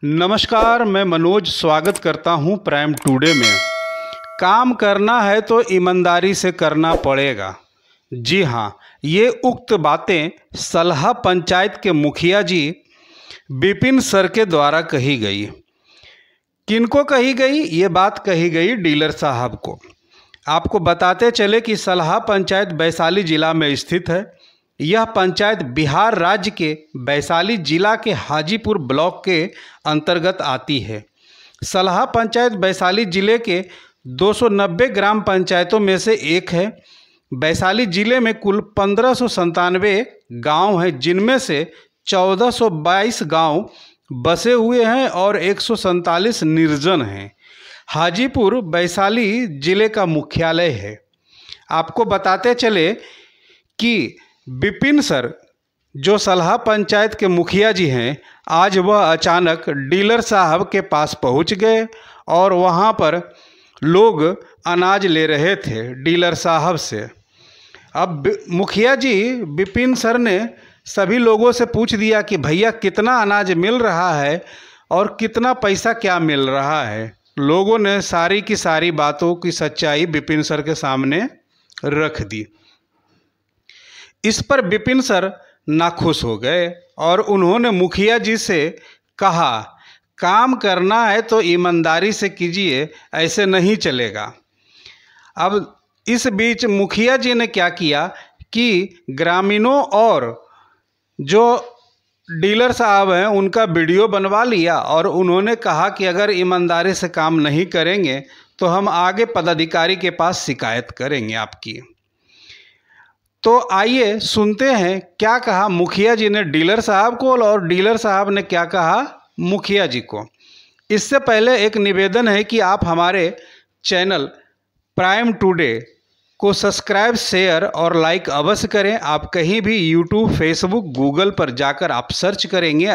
नमस्कार, मैं मनोज स्वागत करता हूं प्राइम टुडे में। काम करना है तो ईमानदारी से करना पड़ेगा। जी हाँ, ये उक्त बातें सलहा पंचायत के मुखिया जी विपिन सर के द्वारा कही गई। किनको कही गई? ये बात कही गई डीलर साहब को। आपको बताते चले कि सलहा पंचायत वैशाली जिला में स्थित है। यह पंचायत बिहार राज्य के वैशाली जिला के हाजीपुर ब्लॉक के अंतर्गत आती है। सलहा पंचायत वैशाली जिले के 290 ग्राम पंचायतों में से एक है। वैशाली जिले में कुल 1597 गांव हैं, जिनमें से 1422 गांव बसे हुए हैं और 147 निर्जन हैं। हाजीपुर वैशाली जिले का मुख्यालय है। आपको बताते चले कि विपिन सर जो सलहा पंचायत के मुखिया जी हैं, आज वह अचानक डीलर साहब के पास पहुंच गए और वहां पर लोग अनाज ले रहे थे डीलर साहब से। अब मुखिया जी विपिन सर ने सभी लोगों से पूछ दिया कि भैया कितना अनाज मिल रहा है और कितना पैसा क्या मिल रहा है। लोगों ने सारी की सारी बातों की सच्चाई विपिन सर के सामने रख दी। इस पर विपिन सर नाखुश हो गए और उन्होंने मुखिया जी से कहा, काम करना है तो ईमानदारी से कीजिए, ऐसे नहीं चलेगा। अब इस बीच मुखिया जी ने क्या किया कि ग्रामीणों और जो डीलर साहब हैं उनका वीडियो बनवा लिया और उन्होंने कहा कि अगर ईमानदारी से काम नहीं करेंगे तो हम आगे पदाधिकारी के पास शिकायत करेंगे आपकी। तो आइए सुनते हैं क्या कहा मुखिया जी ने डीलर साहब को और डीलर साहब ने क्या कहा मुखिया जी को। इससे पहले एक निवेदन है कि आप हमारे चैनल प्राइम टुडे को सब्सक्राइब, शेयर और लाइक अवश्य करें। आप कहीं भी यूट्यूब, फेसबुक, गूगल पर जाकर आप सर्च करेंगे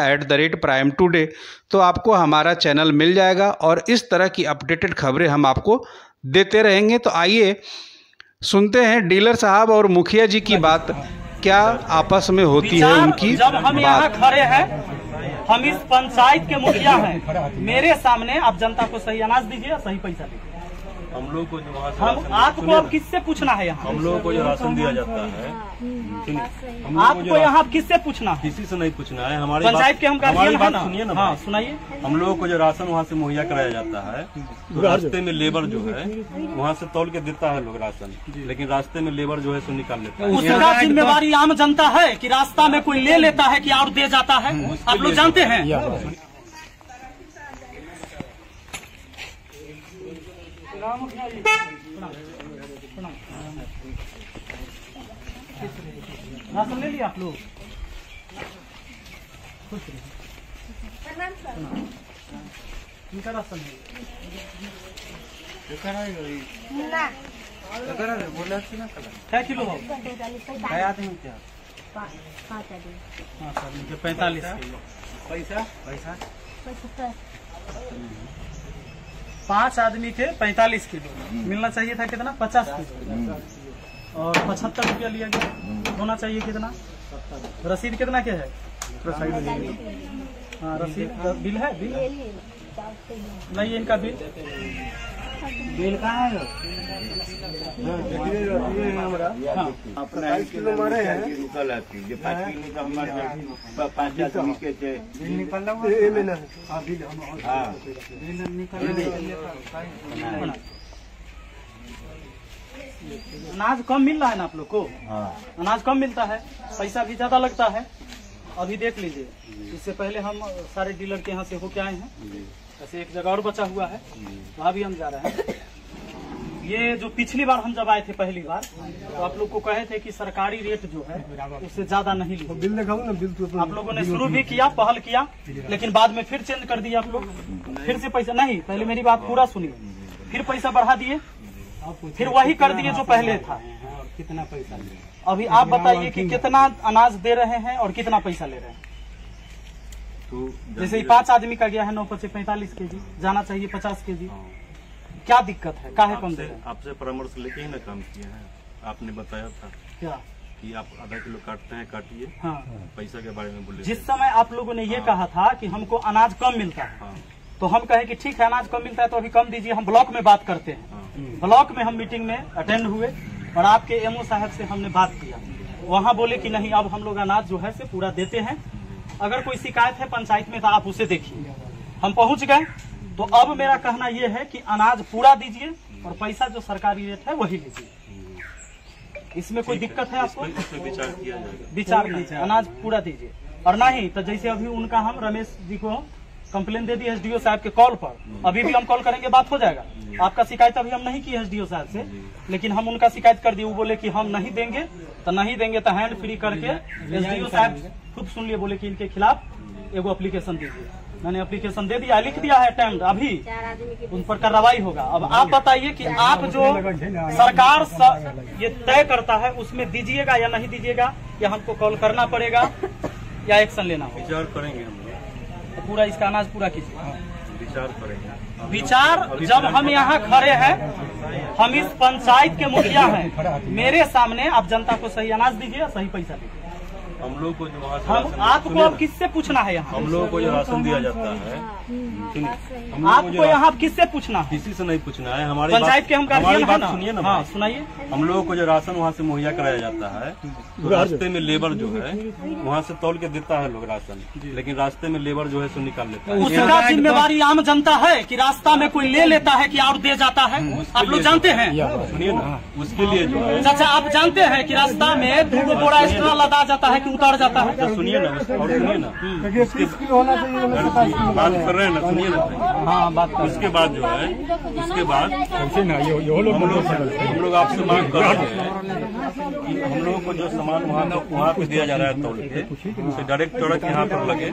@प्राइम टुडे तो आपको हमारा चैनल मिल जाएगा और इस तरह की अपडेटेड खबरें हम आपको देते रहेंगे। तो आइए सुनते हैं डीलर साहब और मुखिया जी की बात, क्या आपस में होती है उनकी। जब हम यहाँ खड़े हैं, हम इस पंचायत के मुखिया हैं, मेरे सामने आप जनता को सही अनाज दीजिए, सही पैसा दीजिए। हम लोग को जो वहाँ से हम आपको अब किससे पूछना है यहाँ? हम लोगों को जो राशन दिया जाता है, आपको यहाँ किससे पूछना है? किसी से नहीं पूछना है। हमारी पंचायत के हम हमारी गार्जियन बात सुनिए ना। हाँ, सुनाइए। हम लोगों को जो राशन वहाँ से मुहैया कराया जाता है, तो रास्ते में लेबर जो है वहाँ से तौल के देता है लोग राशन, लेकिन रास्ते में लेबर जो है सो निकाल लेता है। उसका जिम्मेवारी आम जनता है कि रास्ता में कोई ले लेता है कि और दे जाता है? आप लोग जानते हैं। राशन ले लिया आप लोग? इनका राशन है। क्या किलो हो? 45 किलो। पैसा 5 आदमी थे, 45 किलो मिलना चाहिए था। कितना? 50 किलो और 75 रुपया लिया गया। होना चाहिए कितना? रसीद कितना के है? हाँ, रसीद बिल है। बिल नहीं, इनका बिल कहाँ है? 5 किलो मारे हैं। अनाज कम मिल रहा है ना आप लोग को? अनाज कम मिलता है, पैसा भी ज्यादा लगता है। अभी देख लीजिए, इससे पहले हम सारे डीलर के यहाँ से होके आए हैं। ऐसे एक जगह और बचा हुआ है, वहाँ भी हम जा रहे हैं। ये जो पिछली बार हम जब आए थे पहली बार, तो आप लोग को कहे थे कि सरकारी रेट जो है उससे ज्यादा नहीं लीजिए। बिल दिखाओ ना। बिल तो आप लोगों ने शुरू भी किया, पहल किया, लेकिन बाद में फिर चेंज कर दिया आप लोग। फिर से पैसा नहीं, पहले मेरी बात पूरा सुनिए। फिर पैसा बढ़ा दिए, फिर वही कर दिए जो पहले था। कितना पैसा? अभी आप बताइए कि कितना अनाज दे रहे हैं और कितना पैसा ले रहे हैं। तो जैसे 5 आदमी का गया है 9 × 45 kg, जाना चाहिए 50 kg। क्या दिक्कत है? काहे कम दे रहे हैं? आपसे परामर्श लेके ही ना काम किया है। आपने बताया था क्या कि आप आधा किलो काटते हैं, काटिए। हाँ, पैसा के बारे में बोले जिस समय आप लोगों ने ये कहा था कि हमको अनाज कम मिलता है, तो हम कहे कि ठीक है अनाज कम मिलता है तो अभी कम दीजिए, हम ब्लॉक में बात करते हैं। ब्लॉक में हम मीटिंग में अटेंड हुए और आपके एमओ साहब से हमने बात किया। वहाँ बोले कि नहीं अब हम लोग अनाज जो है से पूरा देते हैं, अगर कोई शिकायत है पंचायत में तो आप उसे देखिए। हम पहुँच गए, तो अब मेरा कहना यह है कि अनाज पूरा दीजिए और पैसा जो सरकारी रेट है वही लीजिए। इसमें कोई दिक्कत है आपको? विचार किया जाएगा। विचार नहीं, अनाज पूरा दीजिए। और नहीं तो जैसे अभी उनका हम रमेश जी को कंप्लेन दे दी एसडीओ साहब के कॉल पर, अभी भी हम कॉल करेंगे, बात हो जाएगा। आपका शिकायत अभी हम नहीं की एसडीओ साहब से, लेकिन हम उनका शिकायत कर दिए। वो बोले कि हम नहीं देंगे तो हैंड फ्री करके एसडीओ साहब खुद सुन लिए, बोले कि इनके खिलाफ एगो एप्लीकेशन दीजिए। मैंने एप्लीकेशन दे दिया, लिख दिया है अटेम्प्ट, अभी उन पर कार्रवाई होगा। अब आप बताइए कि आप जो सरकार ये तय करता है उसमें दीजिएगा या नहीं दीजिएगा, या हमको कॉल करना पड़ेगा या एक्शन लेना होगा? विचार करेंगे हम, तो पूरा इसका अनाज पूरा कीजिए। विचार करेंगे। विचार जब हम यहाँ खड़े हैं, हम इस पंचायत के मुखिया हैं, मेरे सामने आप जनता को सही अनाज दीजिए, सही पैसा दीजिए। हम लोग को जो वहाँ से हम आपको अब किससे पूछना है यहाँ? हम लोगों को जो राशन दिया जाता है, आपको यहाँ किससे पूछना है? किसी से नहीं पूछना है। हमारी पंचायत के हम हमारी गार्जियन बात सुनिए ना। हाँ सुनाइए। हम लोगों को जो राशन वहाँ से मुहैया कराया जाता है, तो रास्ते में लेबर जो है वहाँ से तौल के देता है लोग राशन, लेकिन रास्ते में लेबर जो है सो निकाल लेता है। उसका जिम्मेवारी आम जनता है कि रास्ता में कोई ले लेता है कि और दे जाता है? आप लोग जानते हैं? सुनिए ना, उसके लिए जो है चाचा आप जानते हैं कि रास्ता में 2 बोरा एक्स्ट्रा लदा जाता है कि उतार जाता है? सुनिए ना, और सुनिए ना, बात कर रहे हैं ना, सुनिए ना। हाँ बात कर। उसके बाद जो है, उसके बाद हम लोग आपसे मांग कर रहे हैं कि हम लोगों को जो सामान वहाँ पे दिया जा रहा है तौल के, उसे डायरेक्ट ट्रक यहाँ पर लगे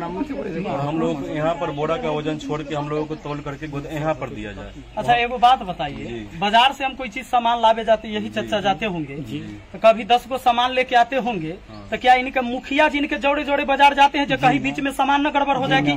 और हम लोग यहाँ पर बोरा का वजन छोड़ के हम लोगों को तौल करके यहाँ पर दिया जाए। अच्छा एगो बात बताइए, बाजार से हम कोई चीज सामान लावे जाते, यही चर्चा जाते होंगे, तो कभी 10 को सामान लेके आते होंगे, तो क्या इनके मुखिया जी इनके जोड़े जोड़े बाजार जाते हैं जो कहीं बीच में सामान न गड़बड़ हो जाएगी?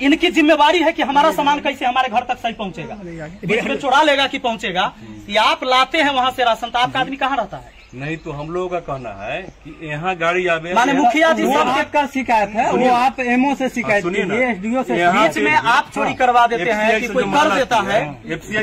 इनकी जिम्मेवारी है कि हमारा सामान कैसे हमारे घर तक सही पहुंचेगा, बीच में चुरा लेगा कि पहुंचेगा? या आप लाते हैं वहाँ से राशन, तो आपका आदमी कहाँ रहता है? नहीं तो हम लोगों का कहना है कि यहाँ गाड़ी आवे, माने मुखिया जी सब आपका शिकायत है, वो आप एमओ से शिकायत कीजिए, एसडीओ से। बीच में आप चोरी करवा देते हैं कि कोई कर देता है,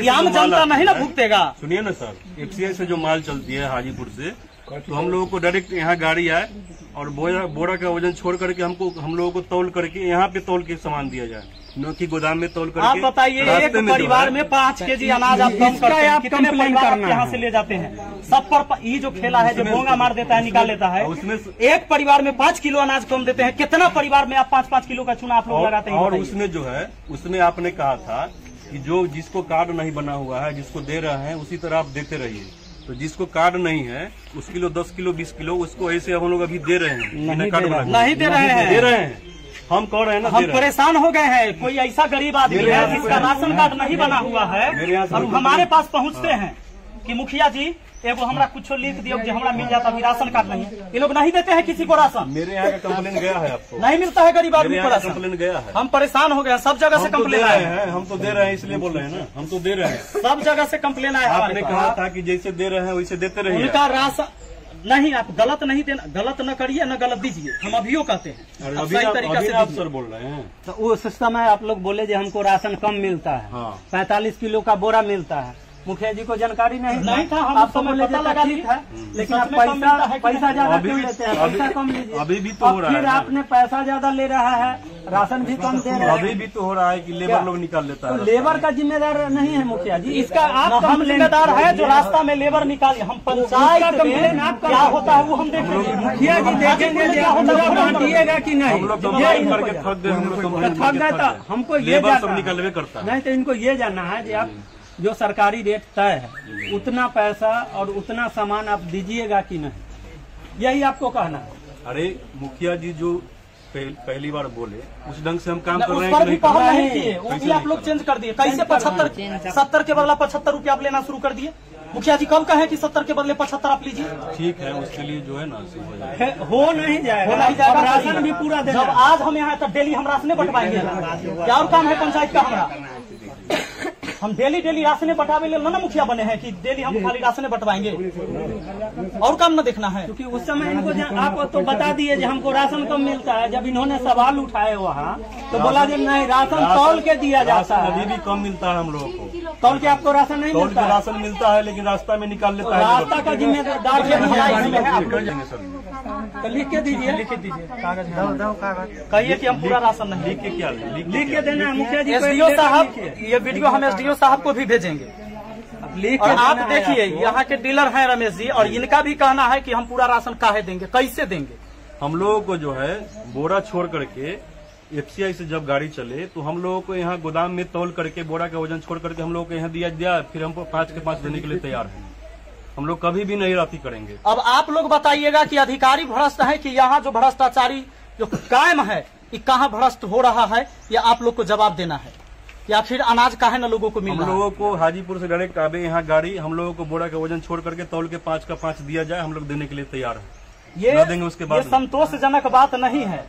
आम जनता नहीं ना भुगतेगा? सुनिए ना सर, एफसीआई से जो माल चलती है हाजीपुर से, तो हम लोगों को डायरेक्ट यहाँ गाड़ी आए और बोरा का वजन छोड़ करके हम लोगों को तौल करके यहाँ पे तौल के सामान दिया जाए, न कि गोदाम में तौल करके। आप बताइए एक परिवार में 5 केजी अनाज आप कम करते हैं, कितने परिवार यहाँ से ले जाते हैं? सब पर ये जो खेला है, जो भोंगा मार देता है, निकाल लेता है, उसमें एक परिवार में 5 किलो अनाज कम देते हैं। कितना परिवार में आप 5-5 किलो का चूना आप लोग लगाते हैं? और उसमें जो है, उसमें आपने कहा था कि जो जिसको कार्ड नहीं बना हुआ है, जिसको दे रहे हैं उसी तरह आप देते रहिए। तो जिसको कार्ड नहीं है उस किलो 10 किलो 20 किलो उसको ऐसे हम लोग अभी दे रहे हैं, नहीं दे रहे हैं। हम कह रहे हैं ना, हम परेशान हो गए हैं। कोई ऐसा गरीब आदमी है जिसका राशन कार्ड नहीं बना हुआ है और हमारे पास पहुंचते हैं कि मुखिया जी एगो हमरा कुछ लिख दियो जो हमरा मिल जाता, अभी राशन कार्ड नहीं है। ये लोग नहीं देते हैं किसी को राशन। मेरे यहाँ का कंप्लेन गया है, आपको नहीं मिलता है गरीब आदमी को राशन। कंप्लेन गया है, हम परेशान हो गए, सब जगह से कंप्लेन आए हैं। हम तो दे रहे हैं, इसलिए बोल रहे हैं ना, हम तो दे रहे हैं, सब जगह से कंप्लेन आया। आपने कहा था कि जैसे दे रहे हैं वैसे देते रहिए। उनका राशन नहीं, आप गलत नहीं देना, गलत न करिए न गलत दीजिए, हम अभियो कहते हैं। सही तरीका से आप सर बोल रहे हैं। तो उस समय आप लोग बोले जो हमको राशन कम मिलता है, 45 किलो का बोरा मिलता है। मुखिया जी को जानकारी नहीं था, हम आपको बोले पता लगा ठीक है, लेकिन आप पैसा ज्यादा क्यों लेते हैं? पैसा कम लीजिए। अभी भी तो हो रहा है, फिर आपने पैसा ज्यादा ले रहा है, राशन भी कम दे रहा है। अभी भी तो हो रहा है कि लेबर लोग निकाल लेता है। तो लेबर का जिम्मेदार नहीं है मुखिया जी, इसका आप हम जिम्मेदार है जो रास्ता में लेबर निकाल। हम पंचायत कंप्लेन आप क्या होता है वो हम देखेंगे। मुखिया जी देखेंगे बांटिएगा कि नहीं। हम लोग कंप्लेन करके थक गए तो हमको ये लेबर सब निकलवे करता है। नहीं तो इनको ये जानना है कि आप जो सरकारी रेट तय है उतना पैसा और उतना सामान आप दीजिएगा कि नहीं, यही आपको कहना है। अरे मुखिया जी जो पहली बार बोले उस ढंग से हम काम कर रहे हैं, उस पर भी पहल नहीं किए, वो भी आप लोग चेंज कर दिए। कैसे 70 के बदला 75 रुपया आप लेना शुरू कर दिए? मुखिया जी कब कहे कि 70 के बदले 75 आप लीजिए? ठीक है, उसके लिए जो है ना हो नहीं जाएगा, राशन भी पूरा देना। जब आज हम यहाँ तक डेली हम राशन बंटवाएंगे, क्या और काम है पंचायत का हमारा? हम डेली डेली राशने बटावे ले ना मुखिया बने हैं कि डेली हम खाली राशने बंटवाएंगे और काम न देखना है। क्योंकि उस समय इनको आप तो बता दिए कि हमको राशन कम मिलता है। जब इन्होंने सवाल उठाए वहाँ तो बोला कि नहीं, राशन तौल के दिया जाता है। अभी भी कम मिलता है हम लोगों को। तौल के आपको राशन नहीं मिलता है? राशन मिलता है लेकिन रास्ता में निकाल लेता है। रास्ता का जिम्मेदार तो लिख के दीजिए, कहिए कि हम पूरा राशन नहीं। लिख के क्या लिख के देना है मुखिया जी। एसडीओ साहब, ये वीडियो हम एसडीओ साहब को भी भेजेंगे। लिख और के आप देना है देखिए, आपको। यहाँ के डीलर हैं रमेश जी, और इनका भी कहना है कि हम पूरा राशन काहे देंगे, कैसे देंगे। हम लोगों को जो है बोरा छोड़ करके एफसीआई से जब गाड़ी चले तो हम लोगों को यहाँ गोदाम में तौल करके बोरा का वजन छोड़ करके हम लोगों को यहाँ दिया, फिर हमको 5 के 5 देने के लिए तैयार है। हम लोग कभी भी नहीं राती करेंगे। अब आप लोग बताइएगा कि अधिकारी भ्रष्ट है कि यहाँ जो भ्रष्टाचारी जो कायम है ये कहाँ भ्रष्ट हो रहा है, या आप लोग को जवाब देना है, या फिर अनाज काहे न लोगों को मिल हम रहा है। लोगों को हाजीपुर से डायरेक्ट आवे यहाँ गाड़ी, हम लोगों को बोरा का वजन छोड़ करके तौल के 5 का 5 दिया जाए, हम लोग देने के लिए तैयार है। ये देंगे उसके बाद ये संतोषजनक बात नहीं है।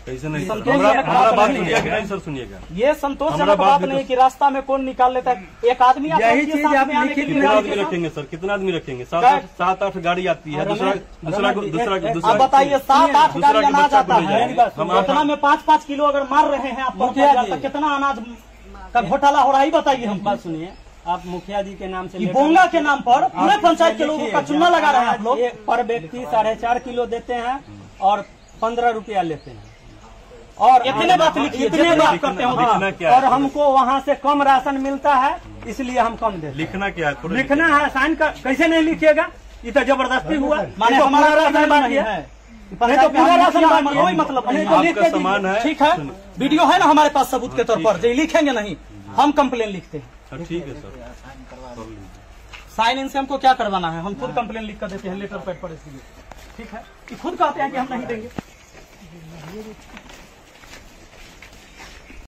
कैसे नहीं? संतोषजनक हमारा बात नहीं सुनिएगा है। कि नहीं सर? सुनिएगा, ये संतोषजनक हमारा बात बात भी नहीं तो- कि रास्ता में कौन निकाल लेता है। एक आदमी आप यही रखिए चीज साथ आप में आने के लिखित लिए कितना निकाल आदमी के। रखेंगे सर? कितना आदमी रखेंगे? क्या? 7-8 गाड़ी आती है। दूसरा आप बताइए, 7-8 दूसरा गाड़ी के अनाज बच्चा को आता ले है, जाएंगे। हम इतना में 5-5 किलो अगर मार रहे हैं आप मुखिया जी। तो कितना अनाज का घोटाला हो रहा है बताइए हम। बात सुनिए, आप मुखिया जी के नाम से ये बोंगा के नाम पर पूरे पंचायत के लोगों का चुना लगा रहे हैं आप लोग। पर व्यक्ति 4.5 किलो देते हैं और 15 रुपया लेते हैं। और इतने बात लिखिए, इतने जितने बात बात करते लिखना हो। क्या है? और हमको वहाँ से कम राशन मिलता है, इसलिए हम कम देते हैं। लिखना क्या है? थोड़ा लिखना है, साइन का कैसे नहीं लिखिएगा? ये तो जबरदस्ती हुआ। माने ये तो हमारा पूरा राशन राशन नहीं बांटिए। है, नहीं तो पूरा राशन हमारा बांटिए। कोई मतलब नहीं। नहीं तो लिख आपका के सामान है। ठीक है, वीडियो है ना हमारे पास सबूत के तौर पर। जो लिखेंगे नहीं, हम कंप्लेन लिखते हैं। ठीक है सर। साइन इनसे हमको क्या करवाना है, हम खुद कंप्लेन लिख कर देते हैं लेटर पैड पर। इसलिए ठीक है कि खुद कहते हैं कि हम नहीं देंगे।